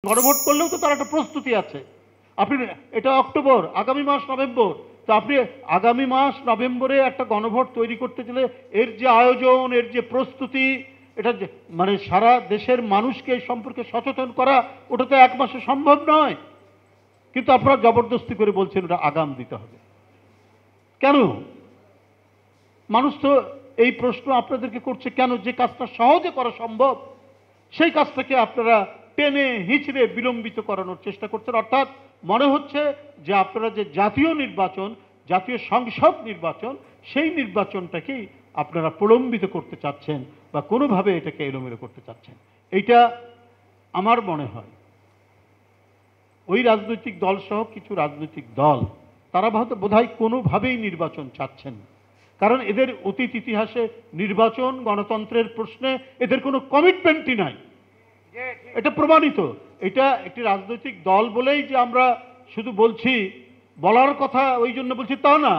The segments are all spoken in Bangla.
গণভোট করলেও তো তার একটা প্রস্তুতি আছে। আপনি এটা অক্টোবর, আগামী মাস নভেম্বর, তো আপনি আগামী মাস নভেম্বরে একটা গণভোট তৈরি করতে গেলে এর যে আয়োজন, এর যে প্রস্তুতি, এটা মানে সারা দেশের মানুষকে এই সম্পর্কে সচেতন করা, ওটা তো এক মাসে সম্ভব নয়। কিন্তু আপনারা জবরদস্তি করে বলছেন ওটা আগাম দিতে হবে কেন? মানুষ তো এই প্রশ্ন আপনাদেরকে করছে কেন, যে কাজটা সহজে করা সম্ভব সেই কাজটাকে আপনারা টেনে হিচড়ে বিলম্বিত করানোর চেষ্টা করছেন। অর্থাৎ মনে হচ্ছে যে আপনারা যে জাতীয় নির্বাচন, জাতীয় সংসদ নির্বাচন, সেই নির্বাচনটাকেই আপনারা প্রলম্বিত করতে চাচ্ছেন বা কোনোভাবে এটাকে এলোমেলো করতে চাচ্ছেন। এইটা আমার মনে হয় ওই রাজনৈতিক দল সহ কিছু রাজনৈতিক দল তারা বোধহয় কোনোভাবেই নির্বাচন চাচ্ছেন, কারণ এদের অতীত ইতিহাসে নির্বাচন গণতন্ত্রের প্রশ্নে এদের কোনো কমিটমেন্টই নাই। এটা প্রমাণিত। এটা একটি রাজনৈতিক দল বলেই যে আমরা শুধু বলছি, বলার কথা ওই জন্য বলছি তা না।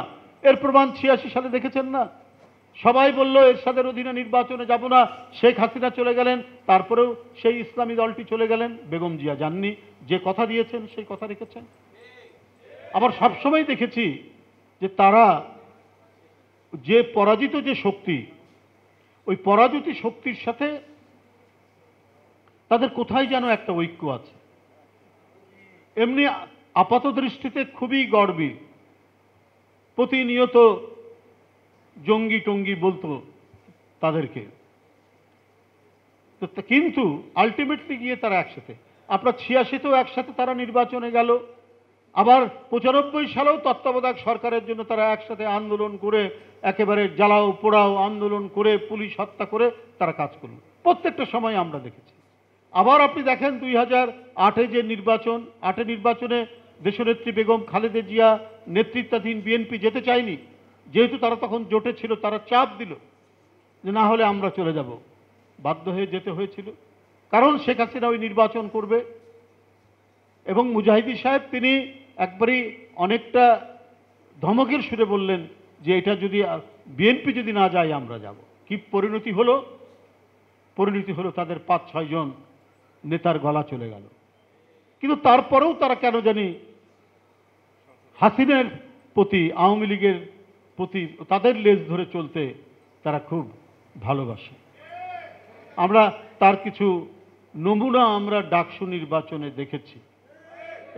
এর প্রমাণ 86 সালে দেখেছেন না? সবাই বলল এরশাদের অধীনে নির্বাচনে যাব না, শেখ হাসিনা চলে গেলেন, তারপরেও সেই ইসলামী দলটি চলে গেলেন, বেগম জিয়া যাননি। যে কথা দিয়েছেন সেই কথা রেখেছেন। আবার সবসময় দেখেছি যে তারা যে পরাজিত যে শক্তি, ওই পরাজিত শক্তির সাথে তাদের কোথায় যেন একটা ঐক্য আছে। এমনি আপাত দৃষ্টিতে খুবই গর্বী, প্রতিনিয়ত জঙ্গি টঙ্গি বলতো তাদেরকে, কিন্তু আলটিমেটলি গিয়ে তারা একসাথে। আপনার 86তেও একসাথে তারা নির্বাচনে গেল, আবার 95 সালেও তত্ত্বাবধায়ক সরকারের জন্য তারা একসাথে আন্দোলন করে, একেবারে জ্বালাও পোড়াও আন্দোলন করে, পুলিশ হত্যা করে তারা কাজ করল। প্রত্যেকটা সময় আমরা দেখেছি। আবার আপনি দেখেন 2008-এ যে নির্বাচন, 8 নির্বাচনে দেশনেত্রী বেগম খালেদা জিয়া নেতৃত্বাধীন বিএনপি যেতে চায়নি, যেহেতু তারা তখন জোটে ছিল, তারা চাপ দিল যে না হলে আমরা চলে যাব। বাধ্য হয়ে যেতে হয়েছিল, কারণ শেখ হাসিনা ওই নির্বাচন করবে। এবং মুজাহিদি সাহেব তিনি একবারই অনেকটা ধমকের সুরে বললেন যে এটা যদি বিএনপি যদি না যায় আমরা যাব। কি পরিণতি হলো? পরিণতি হলো তাদের 5-6 জন নেতার গলা চলে গেল। কিন্তু তারপরেও তারা কেন জানি হাসিনার প্রতি, আওয়ামী লীগের প্রতি তাদের লেজ ধরে চলতে তারা খুব ভালোবাসে। আমরা তার কিছু নমুনা আমরা ডাকসু নির্বাচনে দেখেছি,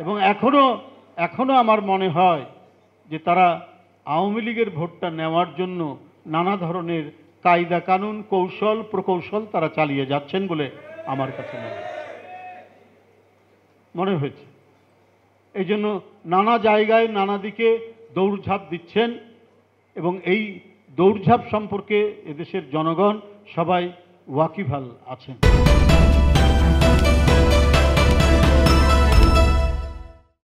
এবং এখনো আমার মনে হয় যে তারা আওয়ামী লীগের ভোটটা নেওয়ার জন্য নানা ধরনের কায়দা কানুন, কৌশল প্রকৌশল তারা চালিয়ে যাচ্ছেন বলে আমার কাছে মনে হয়েছে। এই জন্য নানা জায়গায় নানা দিকে দৌড়ঝাঁপ দিচ্ছেন, এবং এই দৌড়ঝাঁপ সম্পর্কে এদেশের জনগণ সবাই ওয়াকিবহাল আছেন।